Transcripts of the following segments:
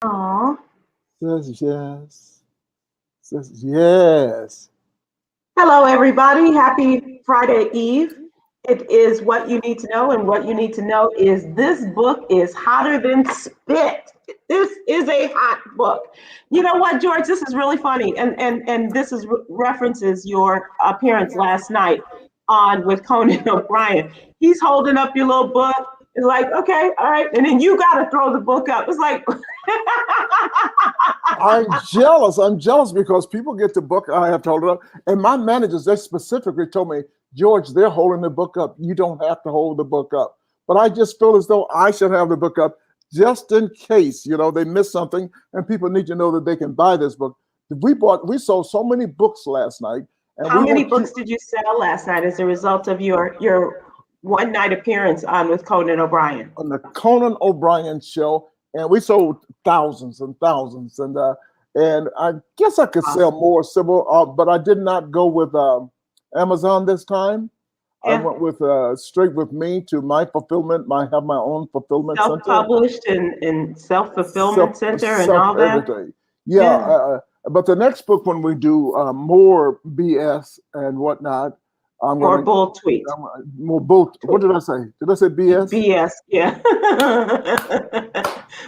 Aw. Says yes. Says yes. Hello, everybody. Happy Friday Eve. It is What You Need to Know, and what you need to know is this book is hotter than spit. This is a hot book. You know what, George? This is really funny, and this is references your appearance last night on with Conan O'Brien. He's holding up your little book. It's like, okay, all right, and then you got to throw the book up. It's like. I'm jealous. I'm jealous because people get the book. I have to hold it up. And my managers, they specifically told me, George, they're holding the book up. You don't have to hold the book up. But I just feel as though I should have the book up just in case, they miss something and people need to know that they can buy this book. We sold so many books last night. And how many books did you sell last night as a result of your one night appearance on with Conan O'Brien? On the Conan O'Brien show. And we sold thousands and thousands, and I guess I could sell more, Sybil, but I did not go with Amazon this time. Yeah. I went with straight with me to my fulfillment. I have my own fulfillment center. Self-published and self-fulfillment center and all that. Everything. Yeah. But the next book, when we do more BS and whatnot. More bull tweets. More bull. What did I say? Did I say BS? BS, yeah.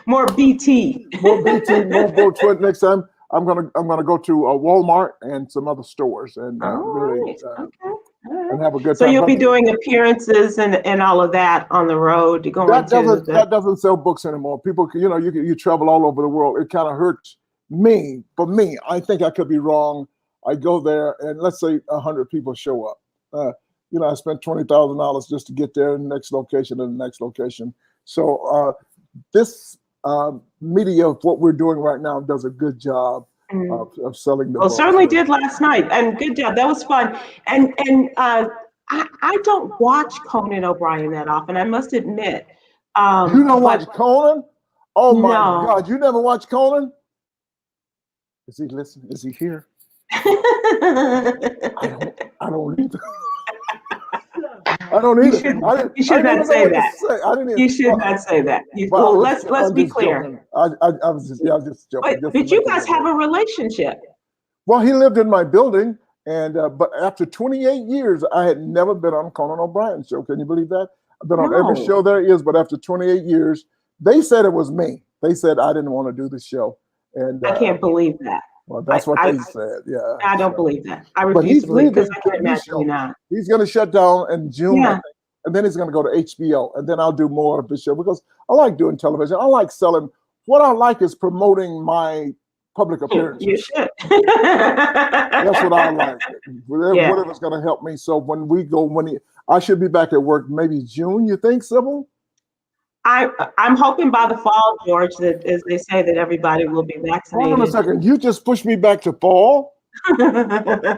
More BT. More BT. More bull tweet. Next time, I'm gonna go to Walmart and some other stores and really and have a good time. So you'll be doing appearances and all of that on the road. That doesn't sell books anymore. People, you travel all over the world. It kind of hurts me. For me, I think I could be wrong. I go there and let's say 100 people show up. I spent $20,000 just to get there in the next location and the next location. So this media of what we're doing right now does a good job of selling the book. Certainly did last night, and good job. That was fun. And I don't watch Conan O'Brien that often, I must admit. You don't watch Conan? Oh my God! You never watch Conan? Is he listening? Is he here? I don't either. I don't either. You should not say that. You should not say that. Well, let's be clear. I was just joking. Wait, did you guys have a relationship? Well, he lived in my building, and but after 28 years, I had never been on Conan O'Brien's show. Can you believe that? I've been on every show there is, but after 28 years, they said it was me. They said I didn't want to do the show, and I can't believe that. Well, that's what they said. Yeah, I don't believe that. I refuse to believe because I can't imagine you not. He's going to shut down in June, I think, and then he's going to go to HBO, and then I'll do more of the show because I like doing television. I like selling. What I like is promoting my public appearances. You should. That's what I like. Whatever's going to help me. So I should be back at work maybe June. You think, Sybil? I'm hoping by the fall, George, that as they say that everybody will be vaccinated. Hold on a second. You just pushed me back to fall? I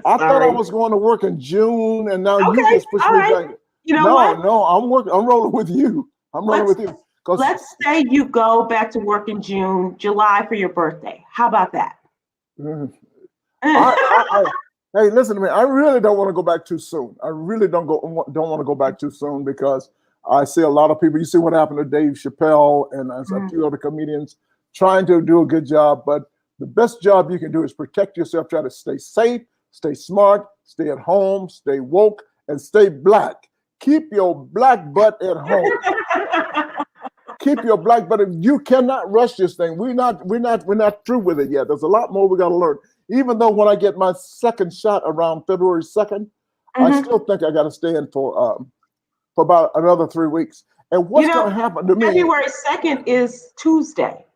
thought I was going to work in June, and now you just pushed me back. You know what? No, I'm rolling with you. With you. Let's say you go back to work in June, July for your birthday. How about that? Hey, listen to me. I really don't want to go back too soon. I really don't want to go back too soon because I see a lot of people. You see what happened to Dave Chappelle and a few other comedians trying to do a good job. But the best job you can do is protect yourself. Try to stay safe, stay smart, stay at home, stay woke, and stay black. Keep your black butt at home. Keep your black butt. You cannot rush this thing. We're not through with it yet. There's a lot more we got to learn. Even though when I get my second shot around February 2nd, I still think I got to stay in for about another 3 weeks. And what's going to happen to me? February 2nd is Tuesday.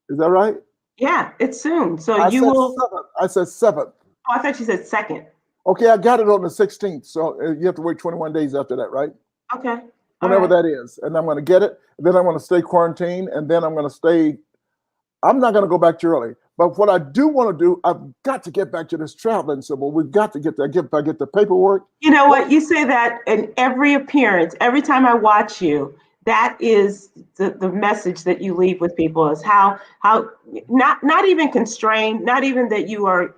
Is that right? Yeah, it's soon. So I said 7th. Oh, I thought you said 2nd. Okay, I got it on the 16th. So you have to wait 21 days after that, right? Okay. Whenever that is. And I'm going to get it. And then I'm going to stay quarantined. And then I'm going to stay. I'm not going to go back too early. But what I do want to do, I've got to get back to this traveling, Sybil. We've got to get there. Get the paperwork. You know what? You say that in every appearance, every time I watch you, that is the message that you leave with people is how not even constrained, not even that you are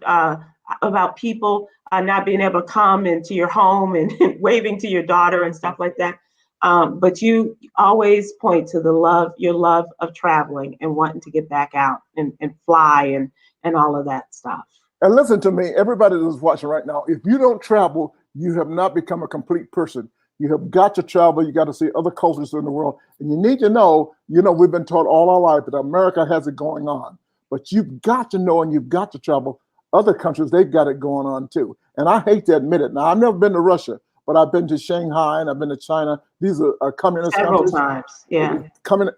about people not being able to come into your home and waving to your daughter and stuff like that. But you always point to your love of traveling and wanting to get back out and fly and all of that stuff. And listen to me, everybody that's watching right now, if you don't travel, you have not become a complete person. You have got to travel. You got to see other cultures in the world. And you need to know, we've been taught all our life that America has it going on. But you've got to know and you've got to travel. Other countries, they've got it going on too. And I hate to admit it. Now, I've never been to Russia, but I've been to Shanghai and I've been to China. These are communist countries. Several times, yeah.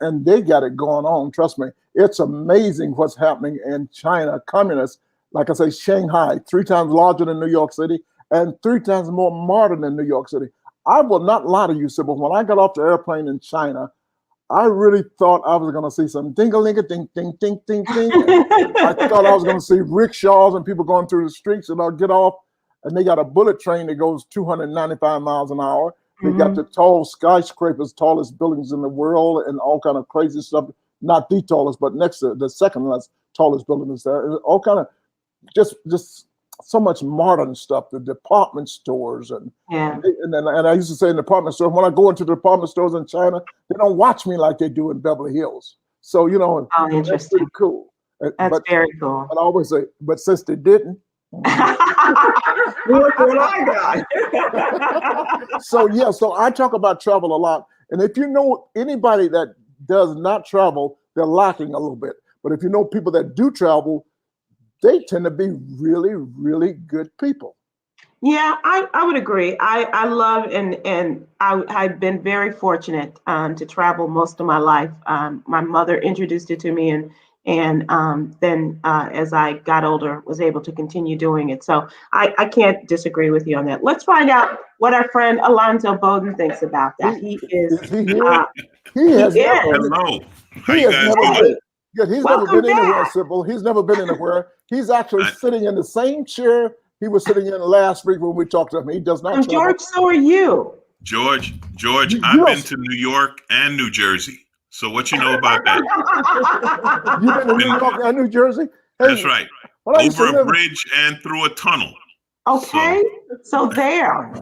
And they got it going on. Trust me. It's amazing what's happening in China. Communists, like I say, Shanghai, 3 times larger than New York City and 3 times more modern than New York City. I will not lie to you, Sybil. When I got off the airplane in China, I really thought I was going to see some ding-a-ling-a-ding, ding, ding, ding, ding. I thought I was going to see rickshaws and people going through the streets, and I'll get off, and they got a bullet train that goes 295 miles an hour. They got the tall skyscrapers, tallest buildings in the world, and all kind of crazy stuff. Not the tallest, but next to the second tallest building is there. All kind of just so much modern stuff, the department stores and I used to say in the department store, when I go into the department stores in China, they don't watch me like they do in Beverly Hills. So that's pretty cool. That's very cool. But I always say, but since they didn't, look what I got. So I talk about travel a lot. And if you know anybody that does not travel, they're lacking a little bit. But if you know people that do travel, they tend to be really, really good people. Yeah, I would agree. I love and I've been very fortunate to travel most of my life. My mother introduced it to me, and then as I got older, was able to continue doing it. So I can't disagree with you on that. Let's find out what our friend Alonzo Bodden thinks about that. He is. He has never. Hello. How he you has guys never doing? he's never been anywhere, Sybil. He's never been anywhere. He's actually sitting in the same chair he was sitting in last week when we talked to him. He does not. And George, so are you. George, I've been to New York and New Jersey. So what you know about that? You've been to New York and New Jersey? Hey, that's right. Over a bridge and through a tunnel. Okay, so there.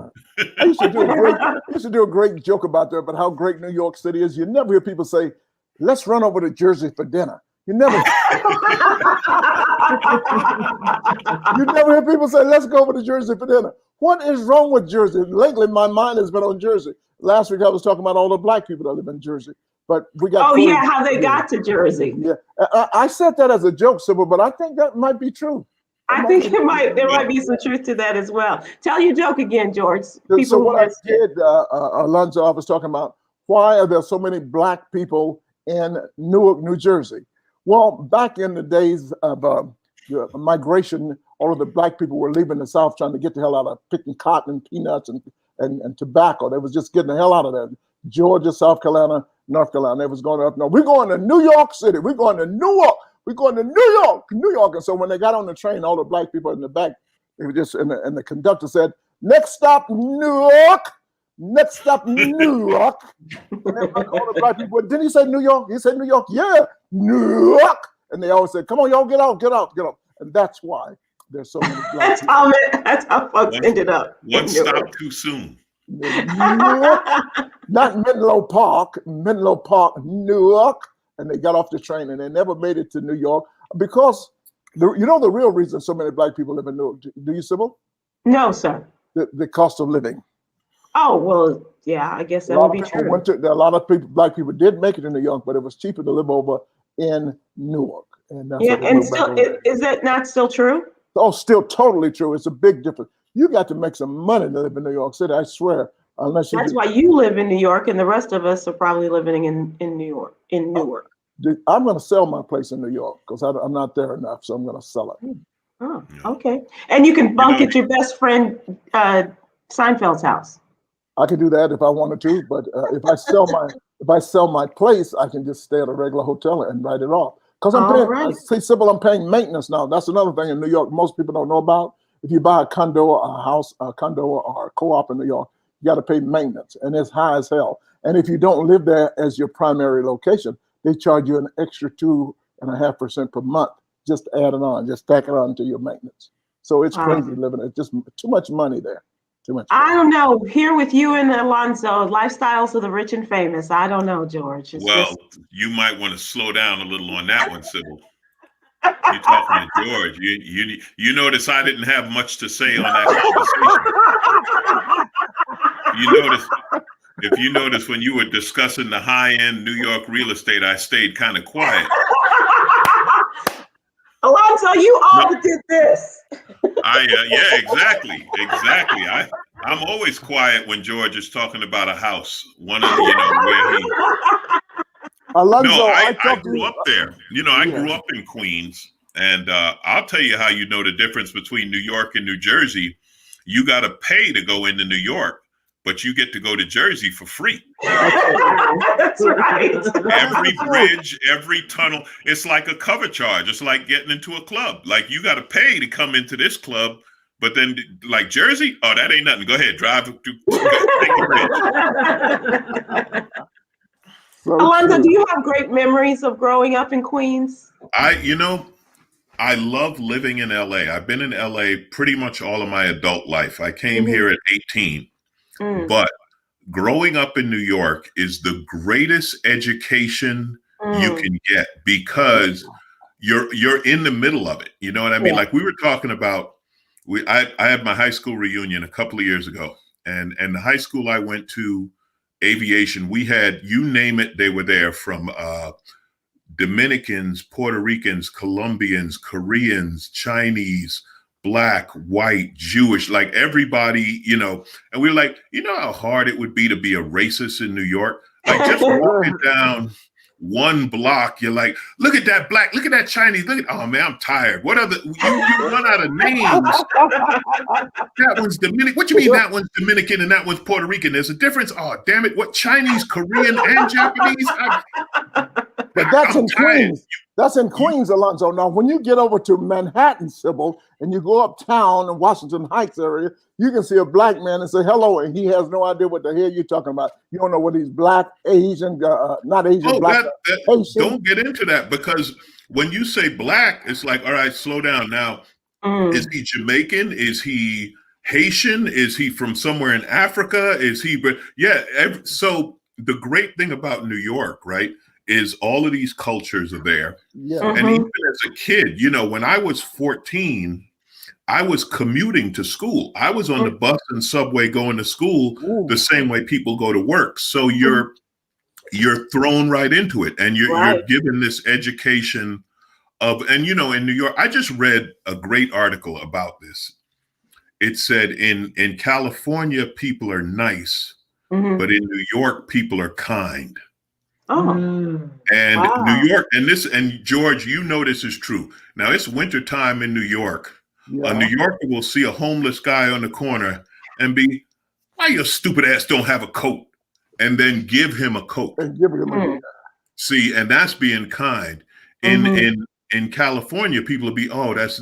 I used to do a great joke about that, about how great New York City is. You never hear people say, let's run over to Jersey for dinner. You never hear people say, let's go over to Jersey for dinner. What is wrong with Jersey? Lately, my mind has been on Jersey. Last week, I was talking about all the black people that live in Jersey. But we got. Oh, yeah, how they got to Jersey. Yeah, I said that as a joke, Sybil, but I think that might be true. I think there might be some truth to that as well. Tell your joke again, George. So what I did, Alonzo, I was talking about, why are there so many black people in Newark, New Jersey? Well, back in the days of migration, all of the black people were leaving the South trying to get the hell out of picking cotton and peanuts and tobacco. They was just getting the hell out of there. Georgia, South Carolina, North Carolina. They was going up. No, we're going to New York City. We're going to Newark. We're going to New York. And so when they got on the train, all the black people in the back, they were just, and the conductor said, next stop, New York. Next stop, New York. And all the black people, didn't he say New York? He said New York. Yeah, New York. And they always said, come on, y'all, get out. And that's why there's so many black people. That's how folks ended up. One stop too soon. Not Menlo Park, New York. And they got off the train and they never made it to New York because the real reason so many black people live in New York. Do you, Sybil? No, sir. The cost of living. Oh, well, yeah, I guess that would be true. A lot of people, black people did make it in New York, but it was cheaper to live over in Newark. And that's and still, is that not still true? Oh, still totally true. It's a big difference. You got to make some money to live in New York City, I swear. That's why you live in New York, and the rest of us are probably living in Newark. I'm going to sell my place in New York because I'm not there enough, so I'm going to sell it. Oh, okay. And you can bunk at your best friend Seinfeld's house. I could do that if I wanted to, but if I sell my place, I can just stay at a regular hotel and write it off. Because I'm paying maintenance now. That's another thing in New York most people don't know about. If you buy a condo or a co-op in New York, you got to pay maintenance, and it's high as hell. And if you don't live there as your primary location, they charge you an extra 2.5% per month. Just add it on, just tack it on to your maintenance. So it's crazy living. It's just too much money there. Too much. I don't know. Here with you and Alonzo, lifestyles of the rich and famous. I don't know, George. You might want to slow down a little on that one, Sybil. You're talking to George. You notice I didn't have much to say on that conversation. If you notice when you were discussing the high-end New York real estate, I stayed kind of quiet. Alonzo, you did this. Yeah, exactly. I'm always quiet when George is talking about a house. Where he. Alonzo, No, I grew up there. I grew up in Queens, and I'll tell you how you know the difference between New York and New Jersey. You got to pay to go into New York, but you get to go to Jersey for free. That's right. Every bridge, every tunnel, it's like a cover charge. It's like getting into a club. Like you got to pay to come into this club, but then like Jersey, oh, that ain't nothing. Go ahead, drive to take the bridge. Alonzo, do you have great memories of growing up in Queens? I love living in LA. I've been in LA pretty much all of my adult life. I came here at 18, but growing up in New York is the greatest education you can get because you're in the middle of it. You know what I mean? Like we were talking about, I had my high school reunion a couple of years ago, and the high school I went to, aviation, we had, you name it, they were there, from Dominicans, Puerto Ricans, Colombians, Koreans, Chinese, Black, white, Jewish, like everybody, and we were like, how hard it would be to be a racist in New York? Like just walking down one block, you're like, look at that Black, look at that Chinese, oh man, I'm tired. What other, you run out of names. That one's Dominican. What you mean that one's Dominican and that one's Puerto Rican? There's a difference. Oh, damn it. What, Chinese, Korean, and Japanese? But that's in Queens. That's in Queens, Alonzo. Now, when you get over to Manhattan, Sybil, and you go uptown in Washington Heights area, you can see a Black man and say hello, and he has no idea what the hell you're talking about. You don't know what he's Black, Asian, not Asian, Black. Asian. Don't get into that, because when you say Black, it's like, all right, slow down. Now, is he Jamaican? Is he Haitian? Is he from somewhere in Africa? So the great thing about New York, right, is all of these cultures are there. Yeah. And even as a kid, when I was 14, I was commuting to school. I was on the bus and subway going to school the same way people go to work. So you're thrown right into it, and you're given this education of, and in New York, I just read a great article about this. It said in California, people are nice, but in New York, people are kind. And New York, and George, this is true. Now it's winter time in New York. A New Yorker will see a homeless guy on the corner and be, why your stupid ass don't have a coat? And then give him a coat. See, and that's being kind. In California, people will be, oh, that's,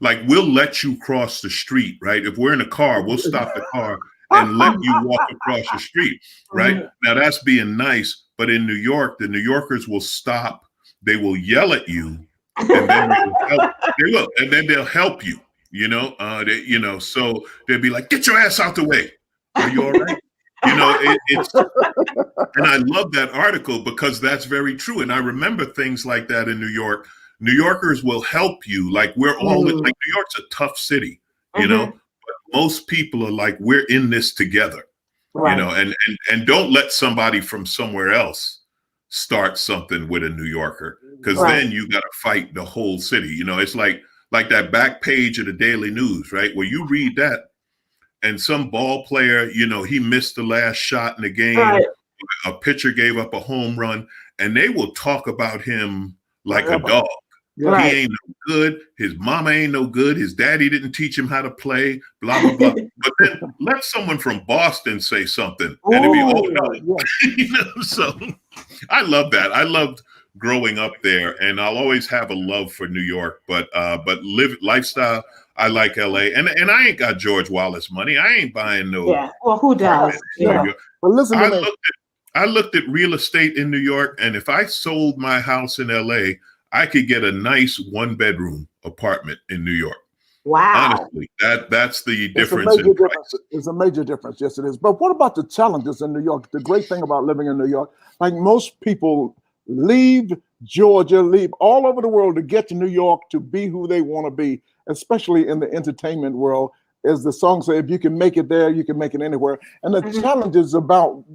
like we'll let you cross the street, right? If we're in a car, we'll stop the car and let you walk across the street, right? Now that's being nice. But in New York, the New Yorkers will stop. They will yell at you, and then they'll help you. So they'll be like, "Get your ass out the way. Are you all right?" It's and I love that article because that's very true. And I remember things like that in New York. New Yorkers will help you. Like we're all like, New York's a tough city, but most people are like, we're in this together. Right. And don't let somebody from somewhere else start something with a New Yorker, because then you got to fight the whole city. It's like that back page of the Daily News, right? Where you read that and some ball player, he missed the last shot in the game. Right. A pitcher gave up a home run, and they will talk about him like a dog. Right. He ain't no good. His mama ain't no good. His daddy didn't teach him how to play, blah, blah, blah. But then let someone from Boston say something and it'd be, oh, no. So I love that. I loved growing up there, and I'll always have a love for New York, but lifestyle, I like LA. And I ain't got George Wallace money. I ain't buying no. Yeah. Well, who does? Yeah. Well, listen, I looked at real estate in New York, and if I sold my house in LA, I could get a nice 1-bedroom apartment in New York. Wow. Honestly, that's the It's a difference major in price. difference. It's a major difference. Yes, it is. But what about the challenges in New York? The great thing about living in New York, like most people leave Georgia, leave all over the world to get to New York to be who they want to be, especially in the entertainment world. As the song says, if you can make it there, you can make it anywhere. And the challenges about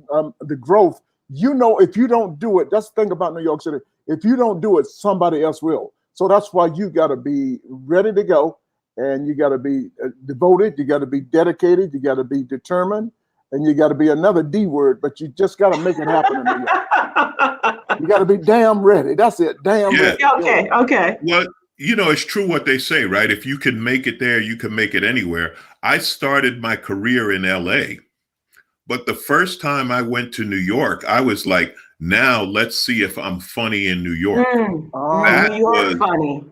the growth, you know, if you don't do it, that's the thing about New York City. If you don't do it, somebody else will. So that's why you got to be ready to go. And you got to be devoted, you got to be dedicated, you got to be determined, and you got to be another D word, but you just got to make it happen in New York. You got to be damn ready. That's it, damn ready. Okay. Well, you know, it's true what they say, right? If you can make it there, you can make it anywhere. I started my career in LA, but the first time I went to New York, I was like, now let's see if I'm funny in New York. New York funny.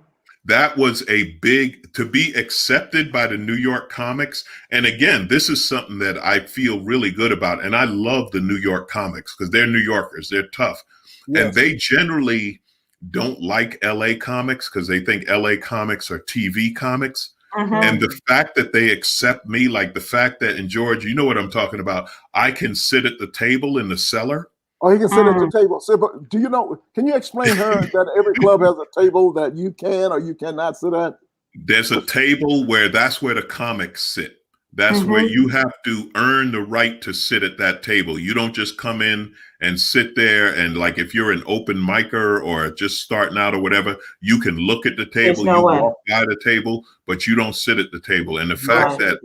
That was a big, to be accepted by the New York comics. And again, this is something that I feel really good about. And I love the New York comics because they're New Yorkers. They're tough. Yes. And they generally don't like LA comics because they think LA comics are TV comics. And the fact that they accept me, like the fact that in Georgia, you know what I'm talking about, I can sit at the table in the cellar. Oh, he can sit at the table. So, but do you know, can you explain her that every club has a table that you can or you cannot sit at? There's a table where that's where the comics sit. That's where you have to earn the right to sit at that table. You don't just come in and sit there and like if you're an open micer or just starting out or whatever, you can look at the table, walk by the table, but you don't sit at the table. And the fact that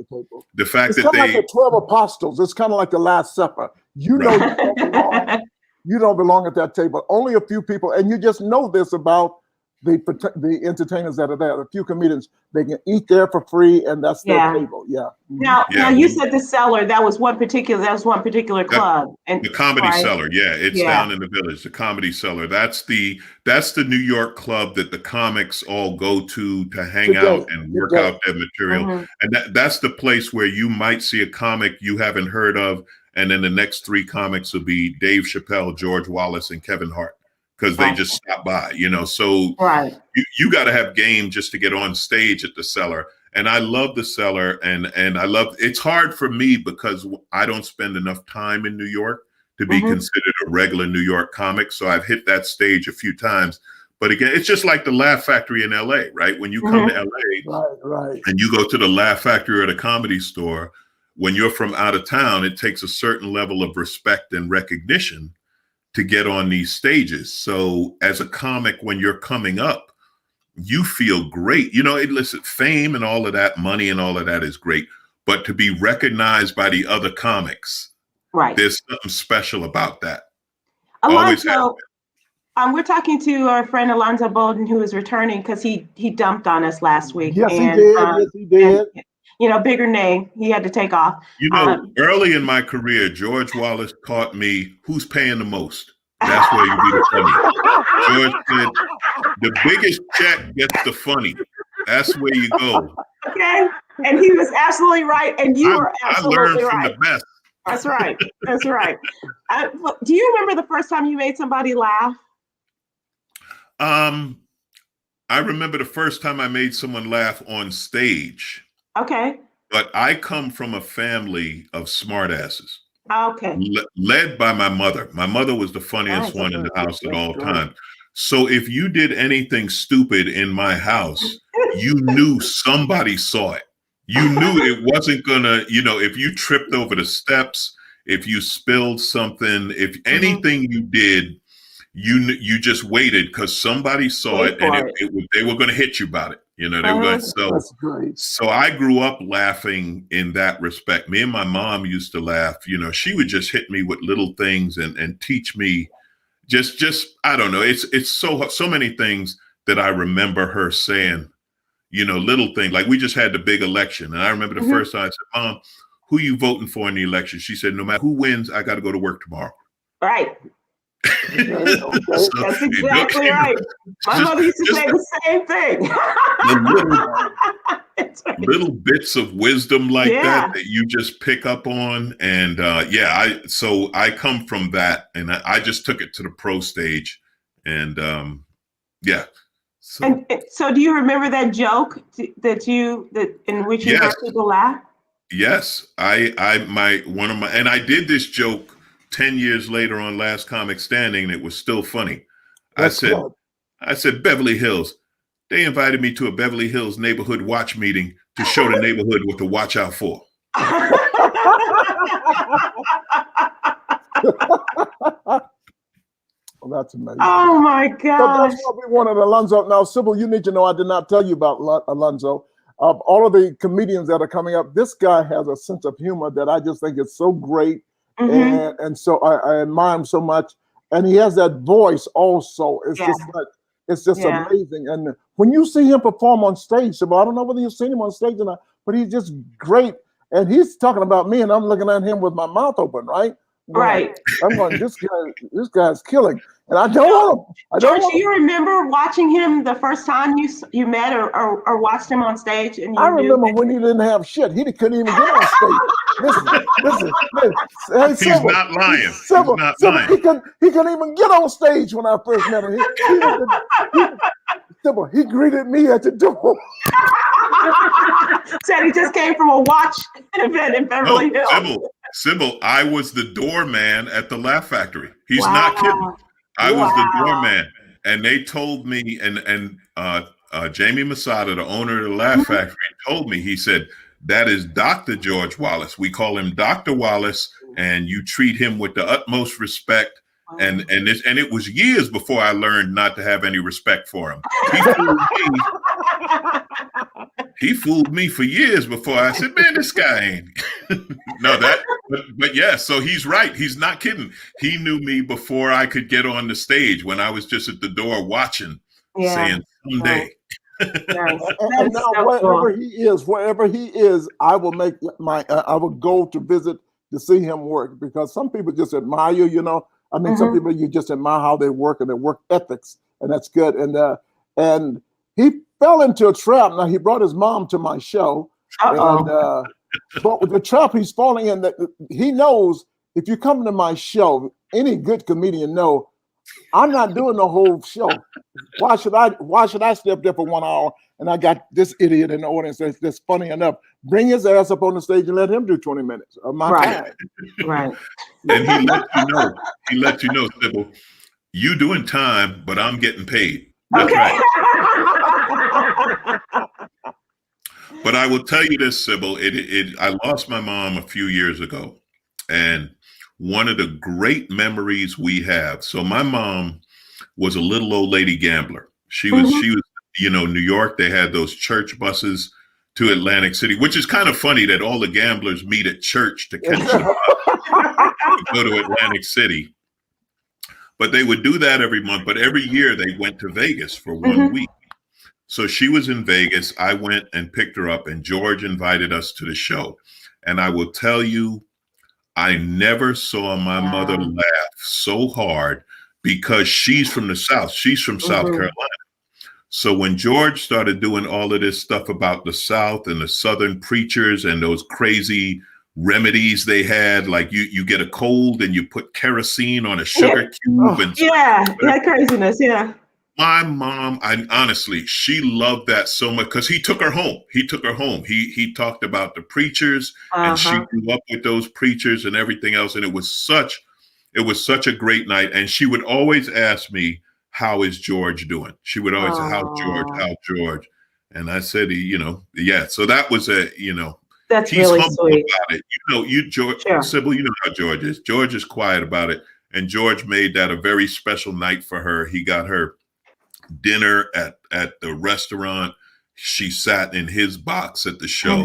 it's kind of like the 12 apostles, it's kind of like the Last Supper. You know, you don't belong at that table. Only a few people, and you just know this about the entertainers that are there. A few comedians, they can eat there for free, and that's their table. Now you said the cellar. That was one particular club, and the Comedy Cellar. It's down in the Village. The Comedy Cellar. That's the New York club that the comics all go to hang out and work out their material. And that's the place where you might see a comic you haven't heard of, and then the next three comics will be Dave Chappelle, George Wallace, and Kevin Hart. Because they just stop by, you know. So you got to have game just to get on stage at the Cellar. And I love the Cellar, and I love. It's hard for me because I don't spend enough time in New York to be considered a regular New York comic. So I've hit that stage a few times. But again, it's just like the Laugh Factory in LA, right? When you come to LA, and you go to the Laugh Factory or the Comedy Store, when you're from out of town, it takes a certain level of respect and recognition to get on these stages. So as a comic, when you're coming up, you feel great. You know, listen, fame and all of that, money and all of that is great, but to be recognized by the other comics, there's something special about that. Alonzo, we're talking to our friend Alonzo Bodden, who is returning because he dumped on us last week. Yes, he did. Yes, he did. You know, bigger name. He had to take off. You know, early in my career, George Wallace taught me who's paying the most. That's where you be the funny. George said, the biggest check gets the funny. That's where you go. Okay. And he was absolutely right. And you were absolutely right. I learned from the best. That's right. That's right. Do you remember the first time you made somebody laugh? I remember the first time I made someone laugh on stage. Okay. But I come from a family of smartasses. Okay. Led by my mother. My mother was the funniest one in the house at all times. So if you did anything stupid in my house, you knew somebody saw it. You knew it wasn't gonna, you know, if you tripped over the steps, if you spilled something, if anything you did, you just waited because somebody saw it and they were going to hit you about it. You know, they were going. So I grew up laughing in that respect. Me and my mom used to laugh. You know, she would just hit me with little things and teach me just I don't know. It's so many things that I remember her saying. You know, little things like we just had the big election, and I remember the first time I said, "Mom, who you voting for in the election?" She said, "No matter who wins, I got to go to work tomorrow." Right. Okay. That's exactly right. My mother used to say the same thing. Little bits of wisdom like that you just pick up on. And so I come from that, and I just took it to the pro stage. And So do you remember that joke that in which you heard people laugh? Yes, and I did this joke 10 years later on Last Comic Standing, and it was still funny. I said, Beverly Hills. They invited me to a Beverly Hills neighborhood watch meeting to show the neighborhood what to watch out for. Well, that's amazing. Oh my God! So that's what we wanted, Alonzo. Now, Sybil, you need to know I did not tell you about Alonzo. Of all of the comedians that are coming up, this guy has a sense of humor that I just think is so great, and so I admire him so much. And he has that voice also. It's just amazing. And when you see him perform on stage, Sybil, I don't know whether you've seen him on stage or not, but he's just great. And he's talking about me, and I'm looking at him with my mouth open, right? Right. I'm going, this guy's killing. And I don't want him. George, do you remember watching him the first time you met or watched him on stage? And I remember when he didn't have shit. He couldn't even get on stage. Listen. Hey, he's Sybil, not lying. Sybil, he couldn't even get on stage when I first met him. Sybil, he greeted me at the door. Said he just came from a watch event in Beverly Hills. Sybil, I was the doorman at the Laugh Factory. He's not kidding. I was the doorman, and they told me, and Jamie Masada, the owner of the Laugh Factory, told me, he said, that is Dr. George Wallace. We call him Dr. Wallace, and you treat him with the utmost respect. And it was years before I learned not to have any respect for him. He fooled me for years before I said, man, this guy ain't. But yeah, so he's right. He's not kidding. He knew me before I could get on the stage when I was just at the door watching, saying someday. And now wherever he is, I will make I will go to visit to see him work, because some people just admire you, you know. I mean, some people, you just admire how they work and their work ethics, and that's good. And he fell into a trap. Now, he brought his mom to my show, and but with the trap he's falling in, that he knows if you come to my show, any good comedian know I'm not doing the whole show. Why should I stay up there for 1 hour and I got this idiot in the audience that's funny enough? Bring his ass up on the stage and let him do 20 minutes of my time. Right. And he let you know, Sybil, you doing time, but I'm getting paid. That's right. But I will tell you this, Sybil, I lost my mom a few years ago, and one of the great memories we have. So my mom was a little old lady gambler. She was, you know, New York, they had those church buses to Atlantic City, which is kind of funny that all the gamblers meet at church to catch the bus to go to Atlantic City. But they would do that every month. But every year they went to Vegas for 1 week. So she was in Vegas. I went and picked her up, and George invited us to the show. And I will tell you, I never saw my mother laugh so hard, because she's from the South. She's from South Carolina. So when George started doing all of this stuff about the South and the Southern preachers and those crazy remedies they had, like you get a cold and you put kerosene on a sugar cube. And that craziness. Yeah. My mom, honestly, she loved that so much, because he took her home. He talked about the preachers, and she grew up with those preachers and everything else. And it was such a great night. And she would always ask me, how is George doing? She would always say, how George? And I said, so that was that's he's really humble sweet about it. George, Sybil, you know how George is. George is quiet about it. And George made that a very special night for her. He got her dinner at the restaurant. She sat in his box at the show,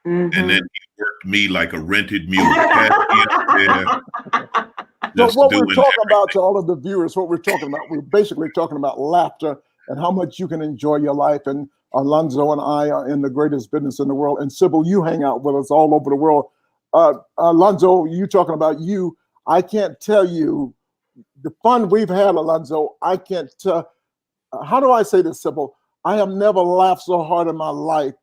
and then he worked me like a rented mule. So what we're talking about, to all of the viewers, we're basically talking about laughter and how much you can enjoy your life. And Alonzo and I are in the greatest business in the world. And Sybil, you hang out with us all over the world. Alonzo, you talking about you. I can't tell you the fun we've had, Alonzo. I can't tell. How do I say this, Sybil? I have never laughed so hard in my life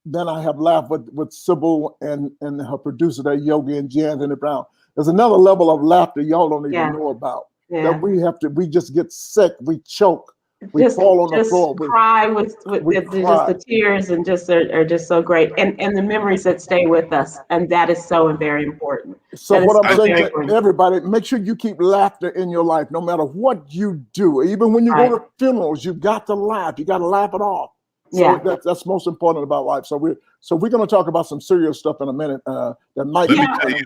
than I have laughed with Sybil and her producer there, Yogi and Anthony Brown. There's another level of laughter y'all don't even know about. That we just get sick, we choke. We fall on the floor. Cry with just the tears, and just are just so great, and the memories that stay with us, and that is so very important. So what I'm saying to everybody, make sure you keep laughter in your life, no matter what you do. Even when you go to funerals, you got to laugh. You got to laugh it off. So that's most important about life. So we're going to talk about some serious stuff in a minute. That might. Let me tell you.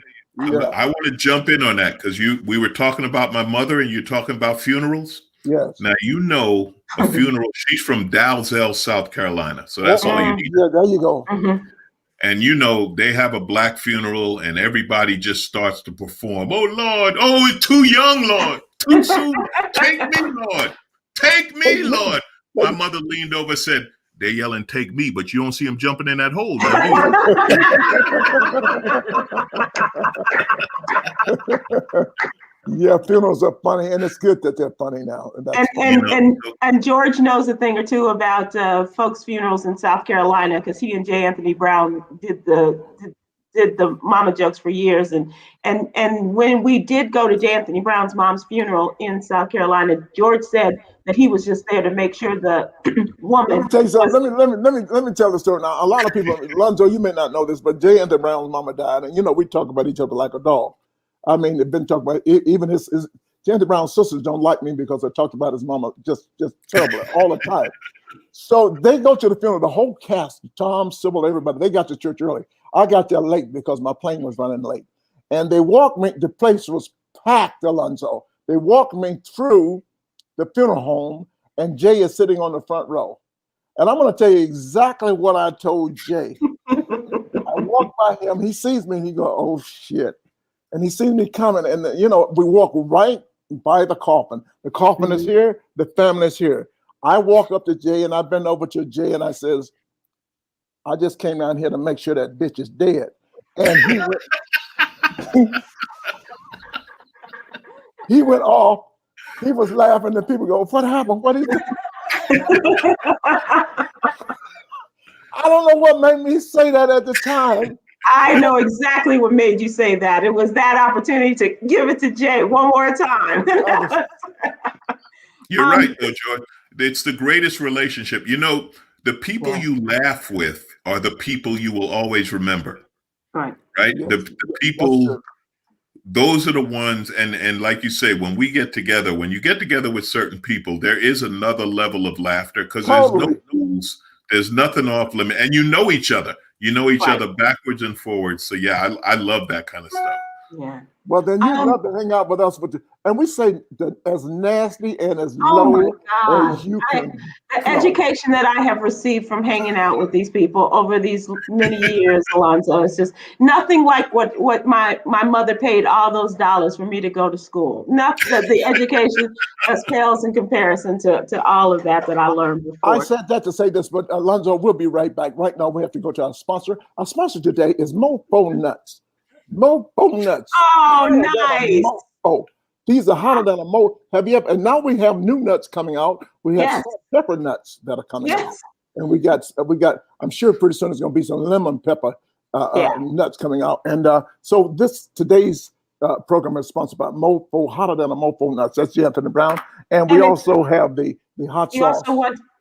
I want to jump in on that because we were talking about my mother, and you're talking about funerals. Yes. Now a funeral. She's from Dalzell, South Carolina, so that's all you need. Yeah, there you go. Mm-hmm. And they have a black funeral, and everybody just starts to perform. Oh Lord! Oh, it's too young, Lord. Too soon. Take me, Lord. Take me, Lord. My mother leaned over and said, "They're yelling, take me, but you don't see them jumping in that hole, do you?" Yeah, funerals are funny, and it's good that they're funny now. And George knows a thing or two about folks' funerals in South Carolina, because he and J. Anthony Brown did the mama jokes for years. And when we did go to J. Anthony Brown's mom's funeral in South Carolina, George said that he was just there to make sure the woman. Let me tell you something. Let me tell the story now. A lot of people, Alonzo, you may not know this, but J. Anthony Brown's mama died, and we talk about each other like a dog. I mean, they've been talking about even his J. Anthony Brown's sisters don't like me because I talked about his mama just terribly all the time. So they go to the funeral, the whole cast, Tom, Sybil, everybody, they got to church early. I got there late because my plane was running late. And they walked me, the place was packed, Alonzo. They walked me through the funeral home, and Jay is sitting on the front row. And I'm going to tell you exactly what I told Jay. I walk by him, he sees me, and he goes, oh shit. And he sees me coming, and we walk right by the coffin. The coffin is here, the family is here. I walk up to Jay, and I bend over to Jay, and I says, I just came down here to make sure that bitch is dead. And he went off. He was laughing, and people go, what happened? What is it? I don't know what made me say that at the time. I know exactly what made you say that. It was that opportunity to give it to Jay one more time. You're right, though, George. It's the greatest relationship. The people you laugh with are the people you will always remember. Right? Yes. The people, those are the ones, and like you say, when you get together with certain people, there is another level of laughter because there's no rules, there's nothing off limit, and you know each other. You know each other backwards and forwards. So yeah, I love that kind of stuff. Yeah. Well, then you love to hang out with us, and we say that as nasty and as low as you can. The education that I have received from hanging out with these people over these many years, Alonzo, it's just nothing like what my mother paid all those dollars for me to go to school. Nothing. The education pales in comparison to all of that I learned before. I said that to say this, but Alonzo, we'll be right back. Right now, we have to go to our sponsor. Our sponsor today is Mofo Nuts. Mofo Nuts. Oh, nice. Mofo. These are hotter than a mo. Have you ever? And now we have new nuts coming out. We have salt pepper nuts that are coming out, and we got. I'm sure pretty soon there's going to be some lemon pepper nuts coming out. And so today's program is sponsored by Mofo, hotter than a Mofo nuts. That's J. Anthony Brown, and we also have the hot sauce.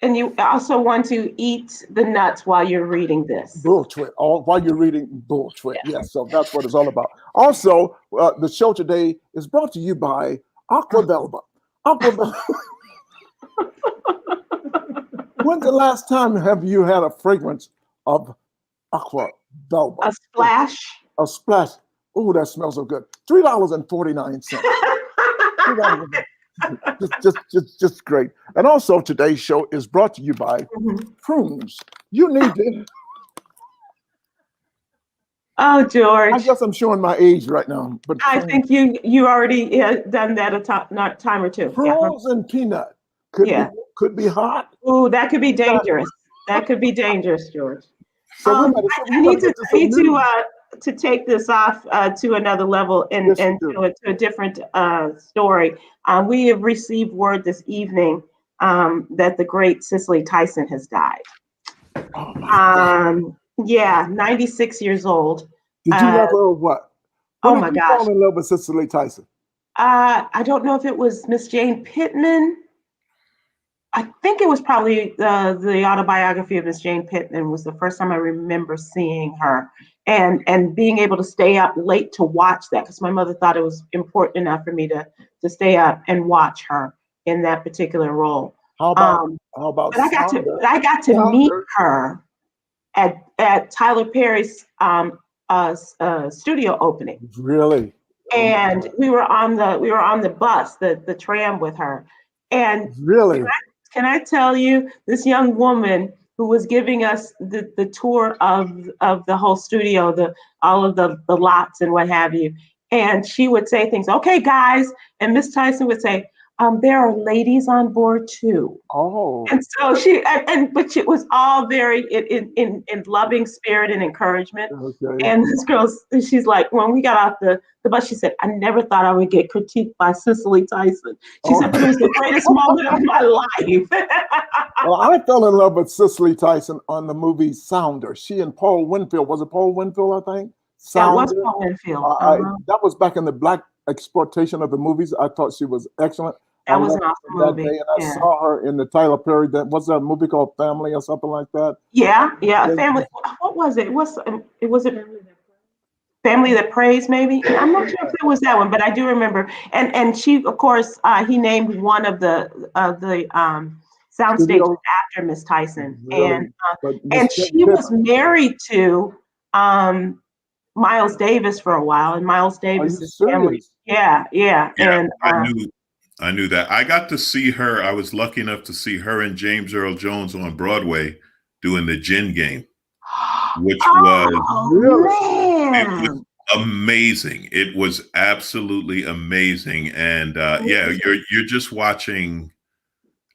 You also want to eat the nuts while you're reading this. Bullshit. While you're reading bullshit. Yes, so that's what it's all about. Also, the show today is brought to you by Aqua Velva. Aqua Velva. When's the last time have you had a fragrance of Aqua Velva? A splash. A splash. Oh, that smells so good. $3.49. Just great. And also today's show is brought to you by prunes. You need to. Oh, George. I guess I'm showing my age right now, but I think you already done that a time or two. Prunes and peanut could be hot. Ooh, that could be dangerous. That could be dangerous, George. So I need to take this off to another level and to a different story. We have received word this evening that the great Cicely Tyson has died. 96 years old. Did you love her or what? Oh my gosh. Fall in love with Cicely Tyson? I don't know if it was Miss Jane Pittman. I think it was probably the autobiography of Miss Jane Pittman was the first time I remember seeing her and being able to stay up late to watch that because my mother thought it was important enough for me to stay up and watch her in that particular role. How about but I got to meet her at Tyler Perry's studio opening. Really? And we were on the bus, the tram with her. And really, can I tell you, this young woman who was giving us the tour of the whole studio, all of the lots and what have you. And she would say things, okay, guys. And Miss Tyson would say, there are ladies on board too. Oh. And so but it was all very in loving spirit and encouragement. Okay. And this girl, she's like, when we got off the bus, she said, I never thought I would get critiqued by Cicely Tyson. She said, but it was the greatest moment of my life. Well, I fell in love with Cicely Tyson on the movie Sounder. She and Paul Winfield, was it Paul Winfield, I think? That was Paul Winfield. That was back in the Black exploitation of the movies. I thought she was excellent. That was an awesome movie. Day, and I saw her in the Tyler Perry. What's that movie called? Family or something like that. Yeah, Family. What was it? It was Family That Prays, maybe. I'm not sure if it was that one, but I do remember. And she, of course, he named one of the soundstages after Miss Tyson, really? And she was married to Miles Davis for a while, and Miles Davis's family. Yeah. And I knew that. I got to see her. I was lucky enough to see her and James Earl Jones on Broadway doing the Gin Game, which was amazing. It was absolutely amazing. And you're just watching.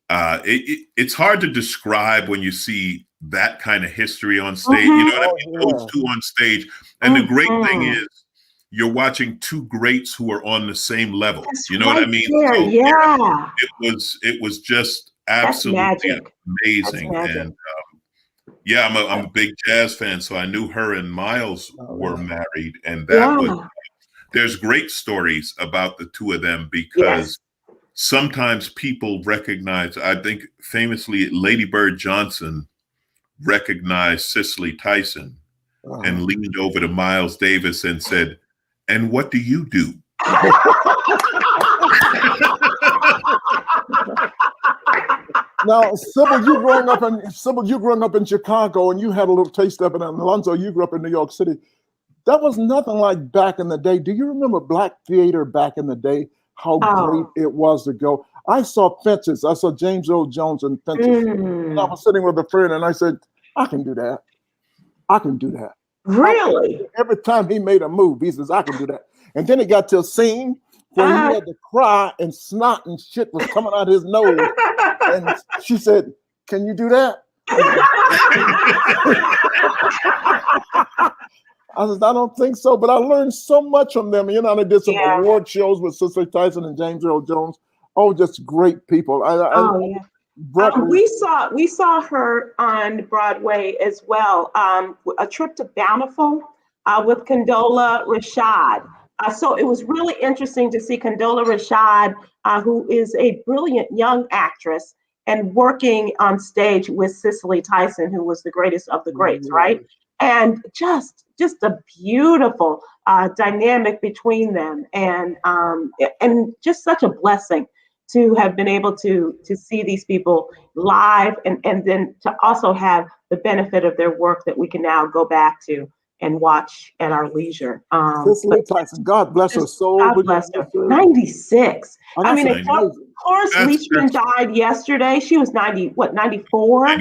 It's hard to describe when you see that kind of history on stage. You know what I mean? Those two on stage. And the great thing is, you're watching two greats who are on the same level. You know what I mean? So it was just absolutely amazing. And I'm a big jazz fan, so I knew her and Miles were married, and that was. There's great stories about the two of them because sometimes people recognize. I think famously, Lady Bird Johnson recognized Cicely Tyson and leaned over to Miles Davis and said, "And what do you do?" Now, Sybil, you growing up in Chicago, and you had a little taste of it. And Alonzo, you grew up in New York City. That was nothing like back in the day. Do you remember Black theater back in the day? How great it was to go. I saw Fences. I saw James Earl Jones in Fences. And I was sitting with a friend, and I said, "I can do that. I can do that." Really? Every time he made a move, he says, "I can do that." And then it got to a scene where he had to cry and snot and shit was coming out his nose. And she said, "Can you do that?" I said, "I don't think so," but I learned so much from them. You know, they did some award shows with Cicely Tyson and James Earl Jones. Oh, just great people. We saw her on Broadway as well. A Trip to Bountiful with Condola Rashad. So it was really interesting to see Condola Rashad, who is a brilliant young actress, and working on stage with Cicely Tyson, who was the greatest of the greats, right? And just a beautiful dynamic between them, and just such a blessing to have been able to see these people live, and then to also have the benefit of their work that we can now go back to and watch at our leisure. Cicely Tyson, God bless her soul. God bless her. 96. I mean, Cloris Leachman died yesterday. She was 94? 94,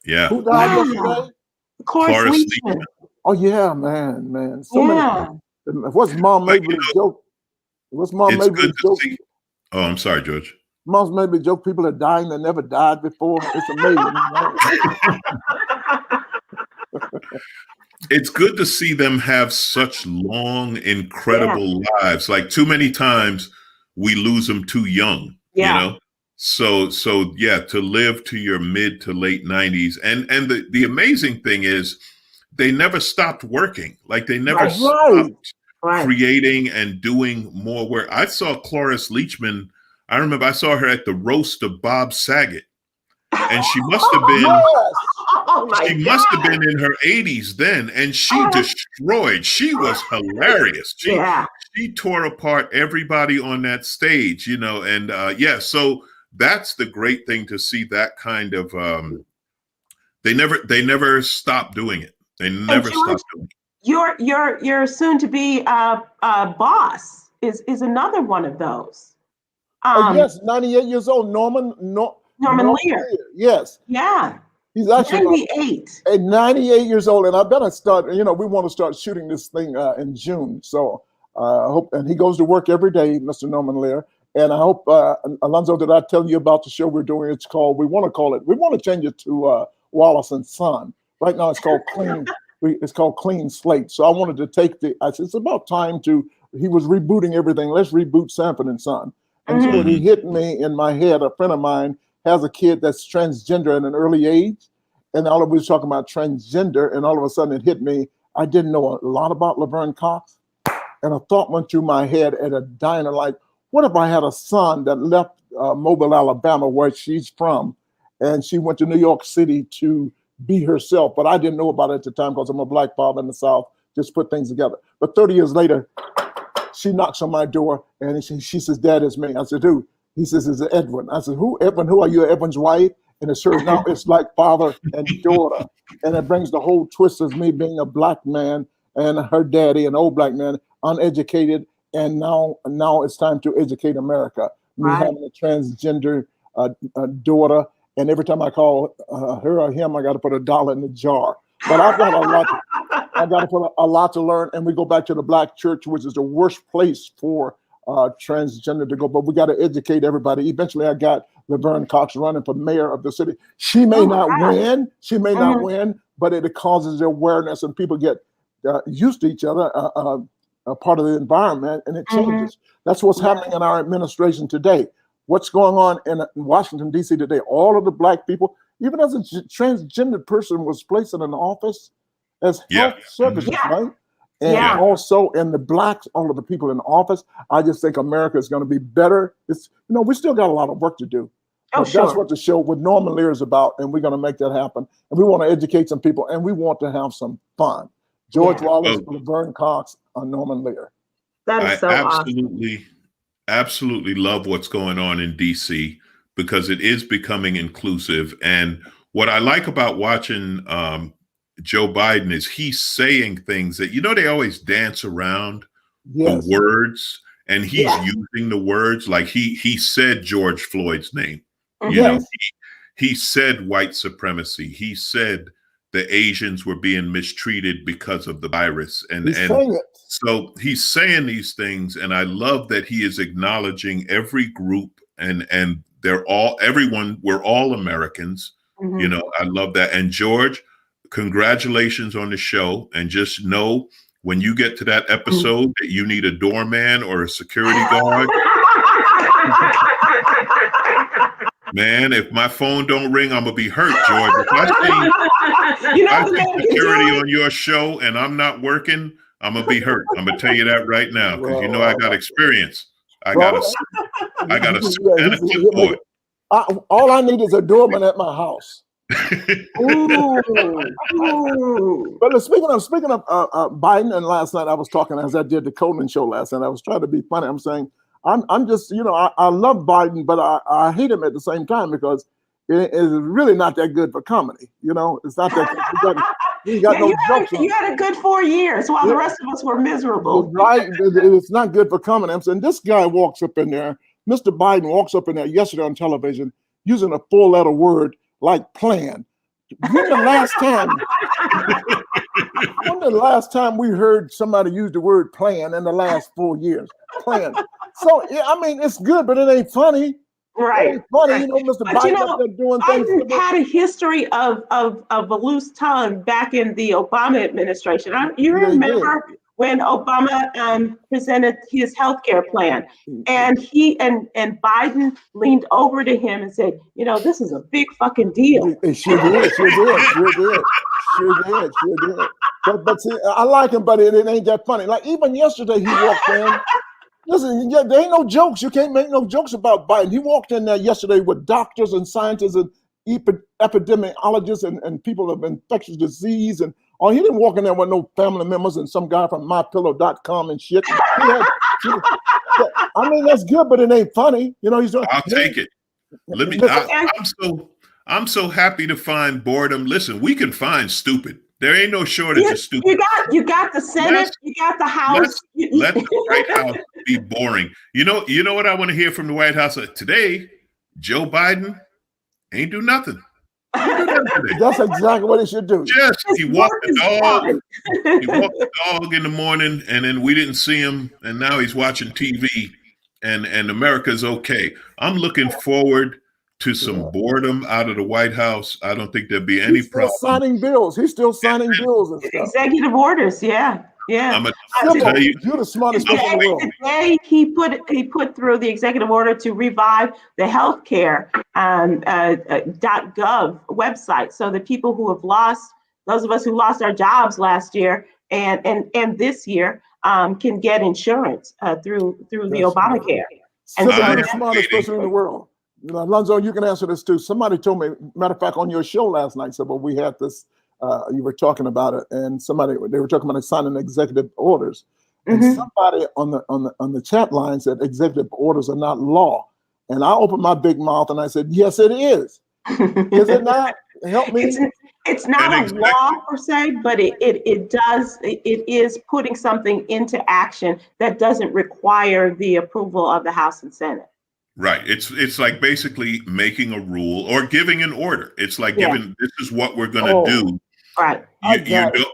yeah. Who died yesterday? Cloris Leachman. Oh, yeah, man. So many. What's Mom Mabel's joke? What's Mom Mabel's joke? Oh, I'm sorry, George. Mom's Mabel's joke, people are dying that never died before. It's amazing. Right? It's good to see them have such long, incredible lives. Like, too many times we lose them too young, you know? So to live to your mid to late 90s. And the amazing thing is they never stopped working. Like, they never stopped creating and doing more work. I saw Cloris Leachman. I remember I saw her at the roast of Bob Saget and she must have been Yes. must have been in her 80s then, and she destroyed. She was hilarious. She tore apart everybody on that stage, you know, and so that's the great thing to see, that kind of they never stopped doing it. They never stopped doing it. Your soon to be boss is another one of those. Yes, 98 years old, Norman Lear. Yes. Yeah. He's actually 98. At 98 years old, and I better start. You know, we want to start shooting this thing in June. So I hope, and he goes to work every day, Mr. Norman Lear. And I hope, Alonzo, did I tell you about the show we're doing? It's called, we want to change it to Wallace and Son. Right now it's called Clean. It's called Clean Slate. So I wanted to take I said, it's about time he was rebooting everything. Let's reboot Sanford and Son. And so when he hit me in my head, a friend of mine has a kid that's transgender at an early age. And all of us talking about transgender, and all of a sudden it hit me. I didn't know a lot about Laverne Cox. And a thought went through my head at a diner, like, what if I had a son that left Mobile, Alabama, where she's from, and she went to New York City to be herself, but I didn't know about it at the time because I'm a Black father in the South, just put things together. But 30 years later, she knocks on my door, and she says, Dad, it's me. I said, who? He says, it's Edwin. I said, who? Edwin, who are you? Edwin's wife? And it sure now it's like father and daughter. And it brings the whole twist of me being a Black man and her daddy, an old Black man, uneducated. And now it's time to educate America. Me having a transgender daughter. And every time I call her or him, I got to put $1 in the jar. But I've got a lot to learn. And we go back to the Black church, which is the worst place for transgender to go. But we got to educate everybody. Eventually, I got Laverne Cox running for mayor of the city. She may not win. She may not win, but it causes awareness, and people get used to each other, a part of the environment, and it changes. That's what's happening in our administration today. What's going on in Washington, D.C. today? All of the Black people, even as a transgender person was placed in an office as health services, right? And also in the Blacks, all of the people in office. I just think America is going to be better. It's, we still got a lot of work to do. That's what the show with Norman Lear is about, and we're going to make that happen. And we want to educate some people, and we want to have some fun. George Wallace, Laverne Cox, Norman Lear. That is so awesome. Absolutely love what's going on in DC, because it is becoming inclusive. And what I like about watching Joe Biden is he's saying things that, they always dance around the words, and he's using the words. Like he said George Floyd's name. He said white supremacy. He said the Asians were being mistreated because of the virus. And so he's saying these things, and I love that he is acknowledging every group, and we're all Americans. I love that. And George, congratulations on the show. And just know, when you get to that episode, that you need a doorman or a security guard. Man, if my phone don't ring, I'm gonna be hurt, George. If I see security on your show and I'm not working, I'm gonna be hurt. I'm gonna tell you that right now, because I got experience. I got a certificate for it. All I need is a doorman at my house. Ooh. But speaking of Biden, and last night I was talking, as I did the Coleman show last night, I was trying to be funny. I'm saying I'm just, I love Biden, but I hate him at the same time, because it is really not that good for comedy. It's not that he got no jokes. You had a good 4 years while the rest of us were miserable. Right. It's not good for comedy. I'm saying this guy walks up in there, Mr. Biden walks up in there yesterday on television using a 4-letter word like plan. When the last time we heard somebody use the word plan in the last 4 years? Plan. So, it's good, but it ain't funny. Right. It ain't funny. Mr. Biden up there doing things. Biden had a history of a loose tongue back in the Obama administration. You remember when Obama presented his healthcare plan, and Biden leaned over to him and said, this is a big fucking deal. Sure did. But see, I like him, but it ain't that funny. Like even yesterday, he walked in. Listen, there ain't no jokes. You can't make no jokes about Biden. He walked in there yesterday with doctors and scientists, and epidemiologists and people of infectious disease, and he didn't walk in there with no family members and some guy from mypillow.com and shit. I mean, that's good, but it ain't funny. He's doing. I'll take it. I'm so happy to find boredom. Listen, we can find stupid. There ain't no shortage of stupid. You got the Senate, you got the House. Let the White House be boring. You know what I want to hear from the White House today? Joe Biden ain't do nothing. That's exactly what he should do. He walked the dog. He walked the dog in the morning, and then we didn't see him, and now he's watching TV, and America's okay. I'm looking forward to some boredom out of the White House. I don't think there'll be any problem. He's still signing bills and stuff. Executive orders, yeah. I'm gonna tell you, you're the smartest person in the world. Today, he put through the executive order to revive the healthcare .gov website, so that people who have lost, those of us who lost our jobs last year and this year, can get insurance through the Obamacare. And so you're the smartest person in the world. Alonzo, you can answer this too. Somebody told me, matter of fact, on your show last night, Sybil, we had this. You were talking about it, and they were talking about signing executive orders, and somebody on the chat line said executive orders are not law, and I opened my big mouth and I said, yes, it is. Is it not? Help me. It's not a law per se, but it is putting something into action that doesn't require the approval of the House and Senate. Right. It's like basically making a rule or giving an order. It's like giving, this is what we're going to do. Right.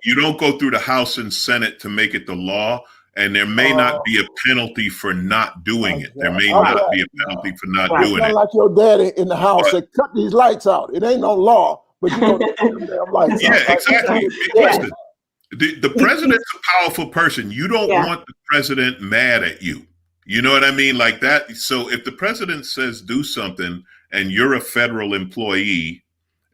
You don't go through the House and Senate to make it the law, and there may not be a penalty for not doing it. There may not be a penalty for not doing it. Like your daddy in the house said, cut these lights out. It ain't no law, but you don't cut them damn lights out. Exactly. Listen, the president's a powerful person. You don't want the president mad at you. You know what I mean? Like that. So if the president says do something and you're a federal employee,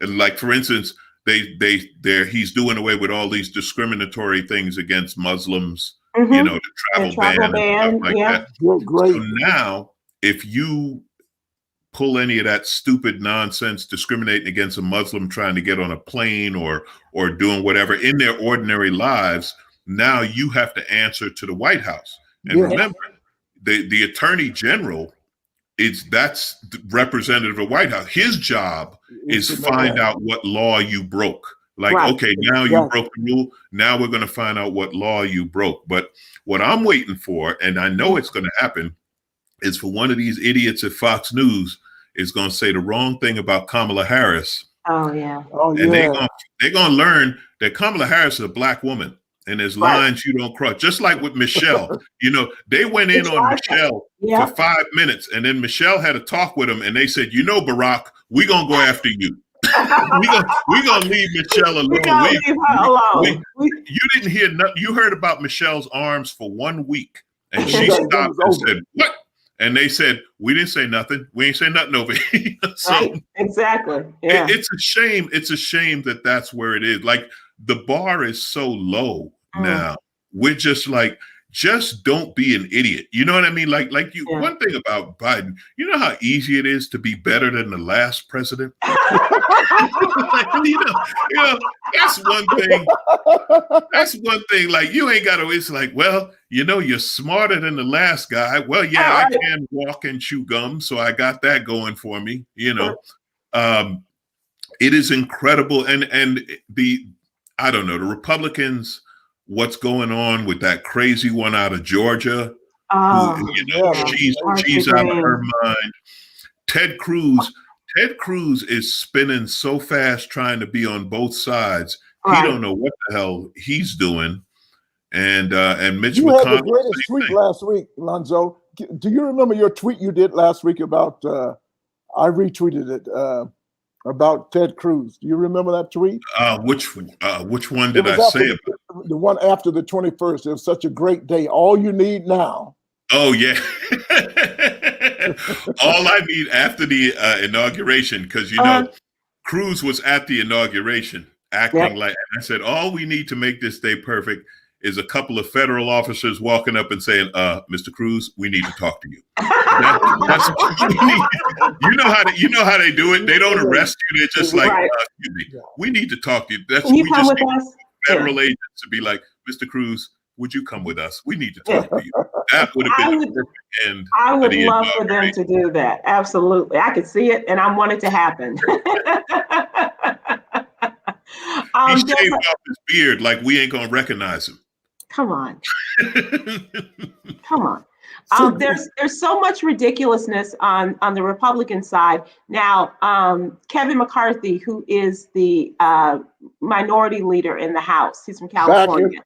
and like, for instance, he's doing away with all these discriminatory things against Muslims, the travel ban and stuff like that. Great. So now, if you pull any of that stupid nonsense, discriminating against a Muslim trying to get on a plane or doing whatever in their ordinary lives, now you have to answer to the White House. And remember, the Attorney General, that's the representative of the White House. His job is find out what law you broke. Like, okay, now you broke the rule. Now we're going to find out what law you broke. But what I'm waiting for, and I know it's going to happen, is for one of these idiots at Fox News is going to say the wrong thing about Kamala Harris. Oh, yeah. And they're going to learn that Kamala Harris is a black woman. And there's lines you don't cross, just like with Michelle. They went in on Michelle for 5 minutes, and then Michelle had a talk with him, and they said, Barack, we're going to go after you. we're going to leave Michelle alone. Leave her alone. You didn't hear nothing. You heard about Michelle's arms for 1 week, and she stopped and said, what? And they said, we didn't say nothing. We ain't say nothing over here. So exactly. Yeah. It's a shame. It's a shame that that's where it is. Like, the bar is so low now. We're just like, just don't be an idiot. You know what I mean? Like you. One thing about Biden, you know how easy it is to be better than the last president. That's one thing. That's one thing. Like, you ain't got to. It's like, well, you're smarter than the last guy. Well, I can walk and chew gum, so I got that going for me. It is incredible, and I don't know, the Republicans. What's going on with that crazy one out of Georgia? She's out of her mind. Ted Cruz is spinning so fast trying to be on both sides. He don't know what the hell he's doing. And Mitch McConnell. You had the greatest tweet last week, Alonzo. Do you remember your tweet you did last week about? I retweeted it. About Ted Cruz. Do you remember that tweet? Which one did I say about? The one after the 21st. It was such a great day. All you need now. Oh, yeah. All I need after the inauguration, because, Cruz was at the inauguration acting like, and I said, all we need to make this day perfect is a couple of federal officers walking up and saying, Mr. Cruz, we need to talk to you. That's what we need. You know how they do it. They don't arrest you. They're just like, excuse me, we need to talk to you. That's we just need federal agents to be like, Mr. Cruz, would you come with us? We need to talk to you. That would have been the perfect end. I would love for them to do that. Absolutely. I could see it, and I want it to happen. He shaved off his beard like we ain't going to recognize him. Come on. Come on. There's so much ridiculousness on the Republican side. Now, Kevin McCarthy, who is the minority leader in the House, he's from California.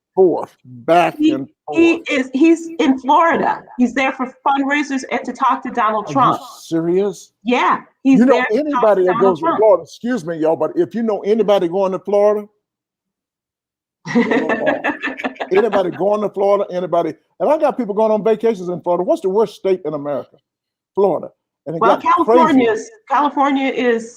He's in Florida. He's there for fundraisers and to talk to Donald Trump. Are you serious? Yeah. He's there anybody that goes to Florida, excuse me, y'all, but if you know anybody going to Florida, anybody going to Florida, anybody, and I got people going on vacations in Florida. What's the worst state in America? Florida. And well, California is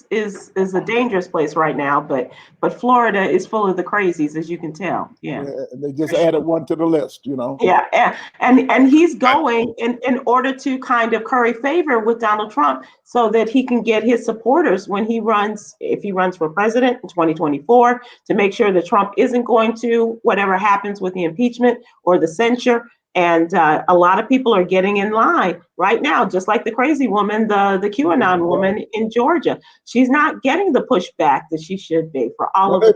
a dangerous place right now, but Florida is full of the crazies, as you can tell. Yeah, they just added one to the list, you know. Yeah, and he's going in order to kind of curry favor with Donald Trump so that he can get his supporters when he runs, if he runs for president in 2024, to make sure that Trump isn't going to whatever happens with the impeachment or the censure. And a lot of people are getting in line right now, just like the crazy woman, the QAnon woman in Georgia. She's not getting the pushback that she should be for all of they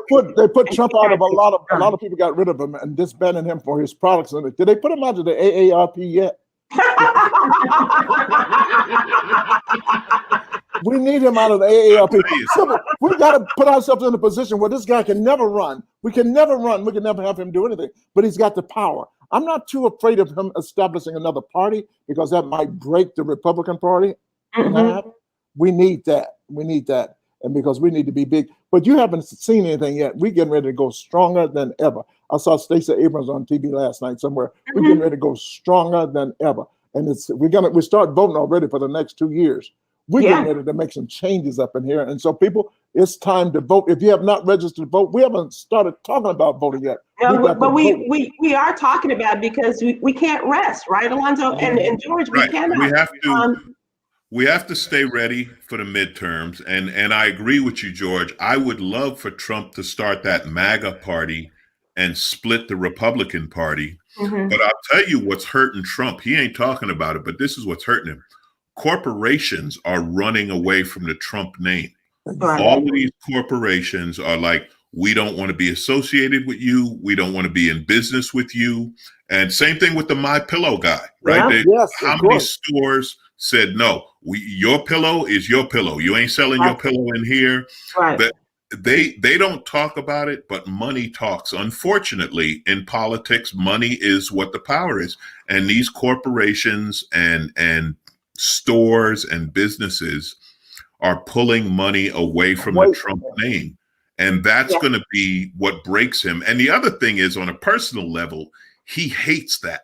put Trump out of a lot of people got rid of him and disbanded him for his products. Did they put him out of the AARP yet? We need him out of the AARP. We got to put ourselves in a position where this guy can never run. We can never run. We can never have him do anything. But he's got the power. I'm not too afraid of him establishing another party because that might break the Republican Party. Mm-hmm. We need that. We need that. And because we need to be big. But you haven't seen anything yet. We're getting ready to go stronger than ever. I saw Stacey Abrams on TV last night somewhere. Mm-hmm. We're getting ready to go stronger than ever. And we start voting already for the next 2 years. We're getting ready to make some changes up in here. And so people, it's time to vote. If you have not registered to vote, we haven't started talking about voting yet. No, but we are talking about it because we can't rest, right, Alonzo? And George, we cannot. We have to stay ready for the midterms. And I agree with you, George. I would love for Trump to start that MAGA party and split the Republican Party. Mm-hmm. But I'll tell you what's hurting Trump. He ain't talking about it, but this is what's hurting him. Corporations are running away from the Trump name. Right. All of these corporations are like, we don't want to be associated with you. We don't want to be in business with you. And same thing with the My Pillow guy, right? How many stores said, no, your pillow is your pillow. You ain't selling your pillow in here. Right. But they don't talk about it, but money talks. Unfortunately, in politics, money is what the power is. And these corporations and stores and businesses are pulling money away from the Trump name. And that's going to be what breaks him. And the other thing is, on a personal level, he hates that.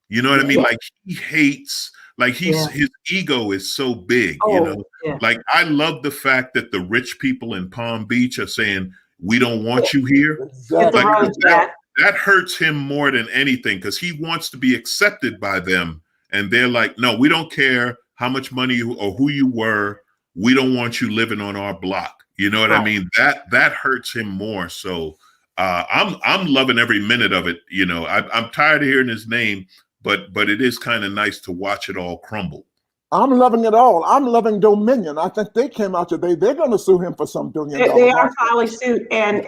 You know what I mean? Like he hates, like his ego is so big, you know? Like I love the fact that the rich people in Palm Beach are saying, we don't want you here. Exactly. Like, that hurts him more than anything because he wants to be accepted by them. And they're like, no, we don't care how much money or who you were. We don't want you living on our block. You know what I mean? That hurts him more. So I'm loving every minute of it. You know, I'm tired of hearing his name, but it is kind of nice to watch it all crumble. I'm loving it all. I'm loving Dominion. I think they came out today. They're going to sue him for some $1 billion. They are filing suit, and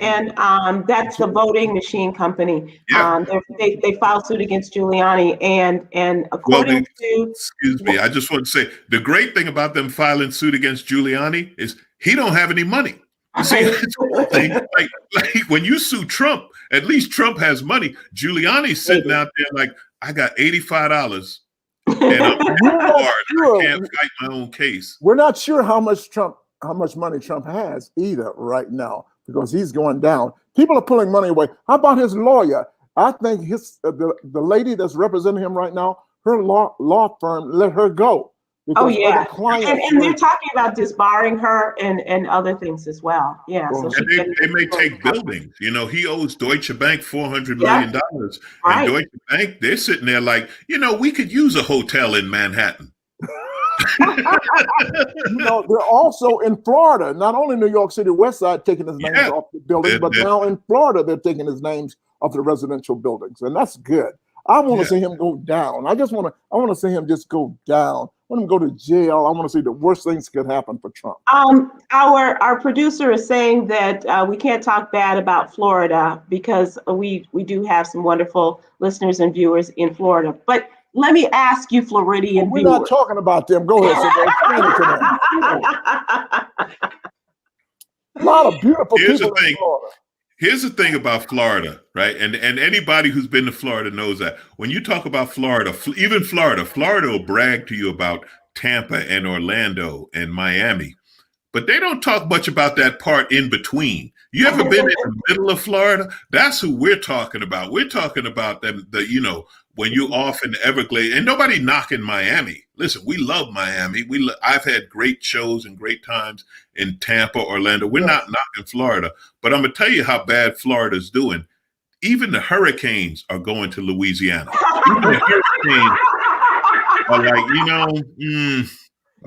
that's the voting machine company. Yeah. They filed suit against Giuliani, and according to excuse me, I just want to say the great thing about them filing suit against Giuliani is he don't have any money. You see, like when you sue Trump, at least Trump has money. Giuliani's sitting out there like, I got $85. And I'm hard. I can't fight my own case. We're not sure how much money Trump has either right now because he's going down. People are pulling money away. How about his lawyer? I think the lady that's representing him right now, her law firm let her go Oh yeah, and they're talking about disbarring her and other things as well. Yeah, so and they may take buildings. You know, he owes Deutsche Bank $400 million, and Deutsche Bank, they're sitting there like, you know, we could use a hotel in Manhattan. You know, they're also in Florida, not only New York City West Side taking his names off the buildings, but now in Florida they're taking his names off the residential buildings, and that's good. I want to see him go down. I want to see him just go down. I want him to go to jail. I want to see the worst things could happen for Trump. Our producer is saying that we can't talk bad about Florida because we do have some wonderful listeners and viewers in Florida. But let me ask you, Floridian viewers. We're not talking about them. Go ahead, Sybil. Explain it to them. A lot of beautiful people in Florida. Here's the thing about Florida, right? And anybody who's been to Florida knows that when you talk about Florida, even Florida will brag to you about Tampa and Orlando and Miami, but they don't talk much about that part in between. You ever been in the middle of Florida? That's who we're talking about. We're talking about when you're off in the Everglades, and nobody knocking Miami. Listen, we love Miami. I've had great shows and great times in Tampa, Orlando. We're not knocking Florida, but I'm gonna tell you how bad Florida's doing. Even the hurricanes are going to Louisiana. Even the hurricanes are like,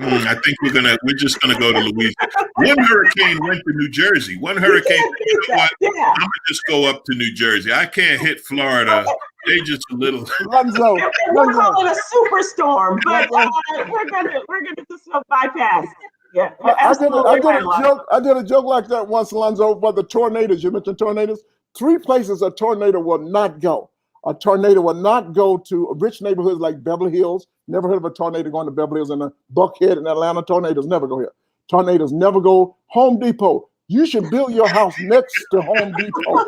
I think we're just gonna go to Louisiana. One hurricane went to New Jersey. One hurricane, you know what? I'm gonna just go up to New Jersey. I can't hit Florida. They just a little. We're calling it a superstorm, but we're gonna just bypass. Yeah, I did a joke like that once, Alonzo, about the tornadoes. You mentioned tornadoes. 3 places a tornado will not go. A tornado will not go to rich neighborhoods like Beverly Hills. Never heard of a tornado going to Beverly Hills. And a Buckhead in Atlanta. Tornadoes never go here. Tornadoes never go. Home Depot. You should build your house next to Home Depot.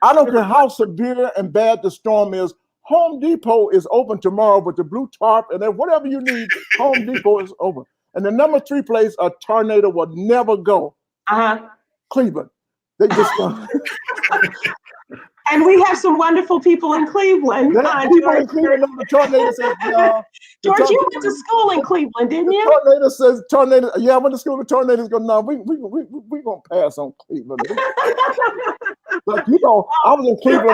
I don't care how severe and bad the storm is. Home Depot is open tomorrow with the blue tarp and then whatever you need, Home Depot is open. And the number 3 place a tornado will never go. Cleveland. They just And we have some wonderful people in Cleveland. George, you went to school in Cleveland, didn't you? Tornado says tornado. Yeah, I went to school with tornadoes. Go, no, we gonna pass on Cleveland. Like, you know, I was in Cleveland.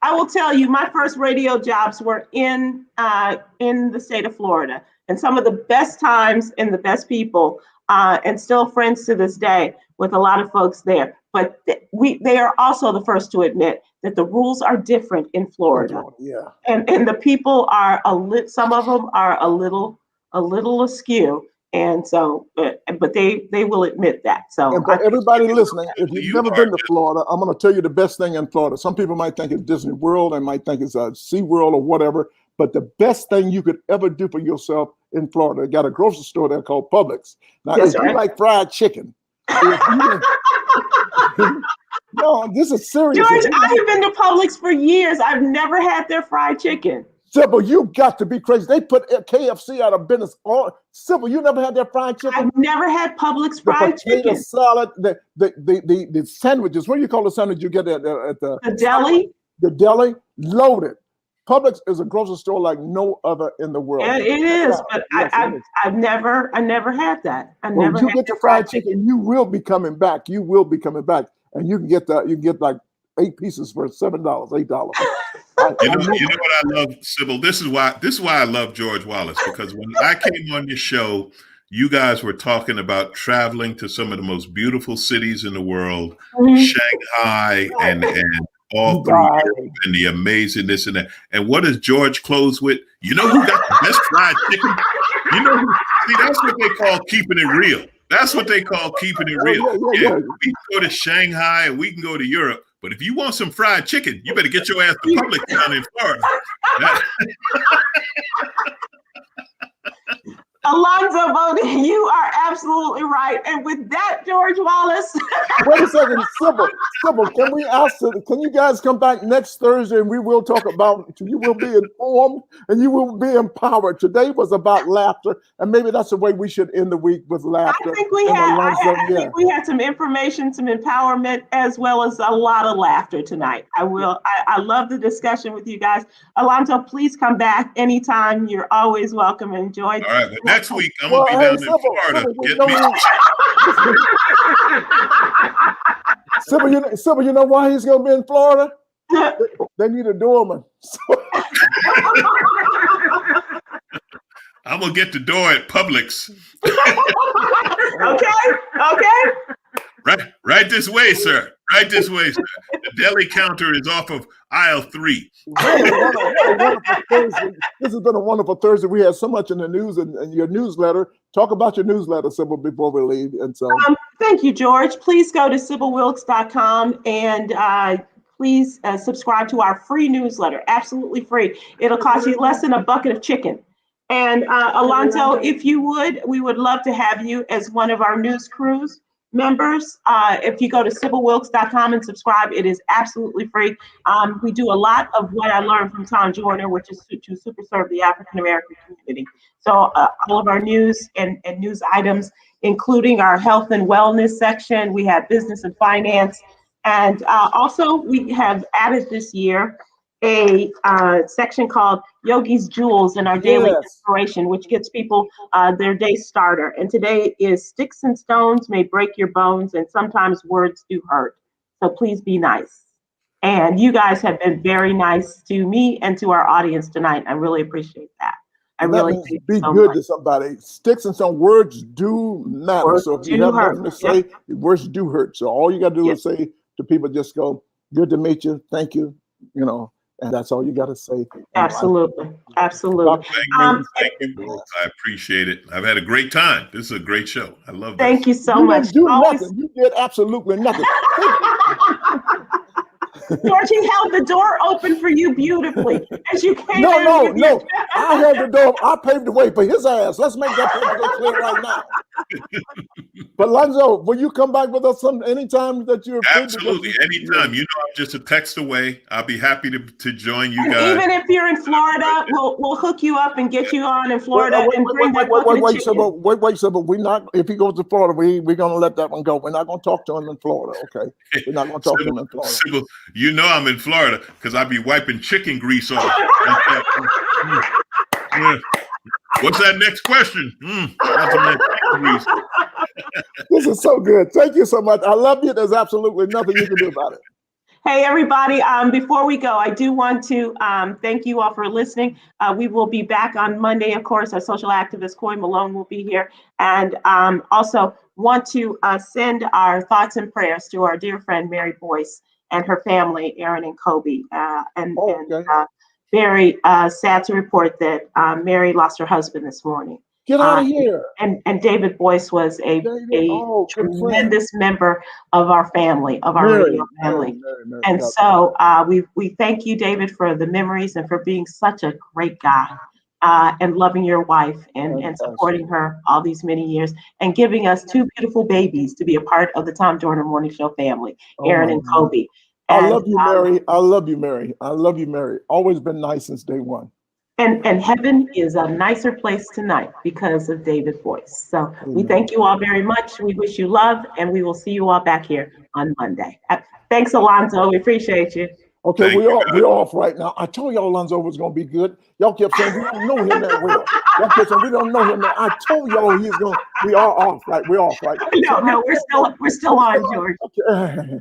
I will tell you, my first radio jobs were in the state of Florida, and some of the best times and the best people, and still friends to this day with a lot of folks there. But they are also the first to admit that the rules are different in Florida. Yeah. And the people are some of them are a little askew. And so, but they will admit that. So and for everybody listening, if you've never been to Florida, I'm going to tell you the best thing in Florida. Some people might think it's Disney World and might think it's a Sea World or whatever. But the best thing you could ever do for yourself in Florida, they got a grocery store there called Publix. Now, if you like fried chicken, no, this is serious. George, I've been to Publix for years. I've never had their fried chicken. Sybil, you got to be crazy. They put KFC out of business. Sybil, you never had their fried chicken? I've never had Publix fried chicken. The salad, the sandwiches. What do you call the sandwich you get at the deli? The deli, loaded. Publix is a grocery store like no other in the world. And it is, but I never had that. When you get the fried chicken, you will be coming back. You will be coming back, and you can get like 8 pieces for $7, $8. You know what I love, Sybil? This is why I love George Wallace, because when I came on your show, you guys were talking about traveling to some of the most beautiful cities in the world, Shanghai and all through Europe, and the amazing this and that. And what does George close with? You know who got the best fried chicken? You know who? See, that's what they call keeping it real. That's what they call keeping it real. Yeah, we can go to Shanghai and we can go to Europe, but if you want some fried chicken, you better get your ass to Publix down in Florida. Alonzo Bodden, you are absolutely right. And with that, George Wallace. Wait a second, Sybil, can we ask, can you guys come back next Thursday and we will talk about, you will be informed and you will be empowered. Today was about laughter, and maybe that's the way we should end the week, with laughter. I think we had some information, some empowerment, as well as a lot of laughter tonight. I love the discussion with you guys. Alonzo, please come back anytime. You're always welcome. Enjoy. All right, but next week I'm gonna be down in Florida. Sybil, you know why he's gonna be in Florida? They need a doorman. I'm gonna get the door at Publix. Okay. Right this way, sir. Right this way, sir. The deli counter is off of aisle 3. This has been a wonderful Thursday. We had so much in the news and your newsletter. Talk about your newsletter, Sybil, before we leave. And so, thank you, George. Please go to SybilWilkes.com and please subscribe to our free newsletter. Absolutely free. It'll cost you less than a bucket of chicken. And Alonzo, if you would, we would love to have you as one of our news crews members. If you go to SybilWilkes.com and subscribe, it is absolutely free. We do a lot of what I learned from Tom Joyner, which is to super serve the African American community. So all of our news and news items, including our health and wellness section, we have business and finance. And also we have added this year a section called Yogi's Jewels in our daily inspiration, which gets people their day starter. And today is sticks and stones may break your bones, and sometimes words do hurt. So please be nice. And you guys have been very nice to me and to our audience tonight. I really appreciate that. Be good to somebody. Sticks and stones, words do matter. Words so if you have nothing to say, words do hurt. So all you got to do is say to people, just go, good to meet you. Thank you. You know, and that's all you got to say. Absolutely. Thank you. I appreciate it. I've had a great time. This is a great show. I love this. Thank you so much. You did absolutely nothing. George, he held the door open for you beautifully as you came in. No. I held the door. I paved the way for his ass. Let's make that clear right now. But Alonzo, will you come back with us anytime that you're free? Absolutely, anytime. You know, I'm just a text away. I'll be happy to join you guys. Even if you're in Florida, we'll hook you up and get you on in Florida and bring that wait, Sybil. We're not. If he goes to Florida, we're gonna let that one go. We're not gonna talk to him in Florida. Okay, we're not gonna talk to him in Florida. Sybil, you know I'm in Florida because I be wiping chicken grease off. What's that next question? This is so good. Thank you so much. I love you. There's absolutely nothing you can do about it. Hey, everybody. Before we go, I do want to thank you all for listening. We will be back on Monday. Of course, our social activist, Coy Malone, will be here. And also want to send our thoughts and prayers to our dear friend, Mary Boyce, and her family, Aaron and Kobe. Very sad to report that Mary lost her husband this morning. Get out of here. And David Boyce was a tremendous member of our family, of our radio family. And so we thank you, David, for the memories and for being such a great guy and loving your wife and supporting her all these many years and giving us two beautiful babies to be a part of the Tom Joyner Morning Show family, Aaron and Kobe. I love you, Mary. I love you, Mary. I love you, Mary. Always been nice since day one. And heaven is a nicer place tonight because of David Boyce. So we thank you all very much. We wish you love, and we will see you all back here on Monday. Thanks, Alonzo. We appreciate you. Okay, we're off right now. I told y'all Alonzo was going to be good. Y'all kept saying we don't know him that well. Y'all kept saying we don't know him that. I told y'all he's going. We are off, right? We're off, right? No, we're still on, George. Okay.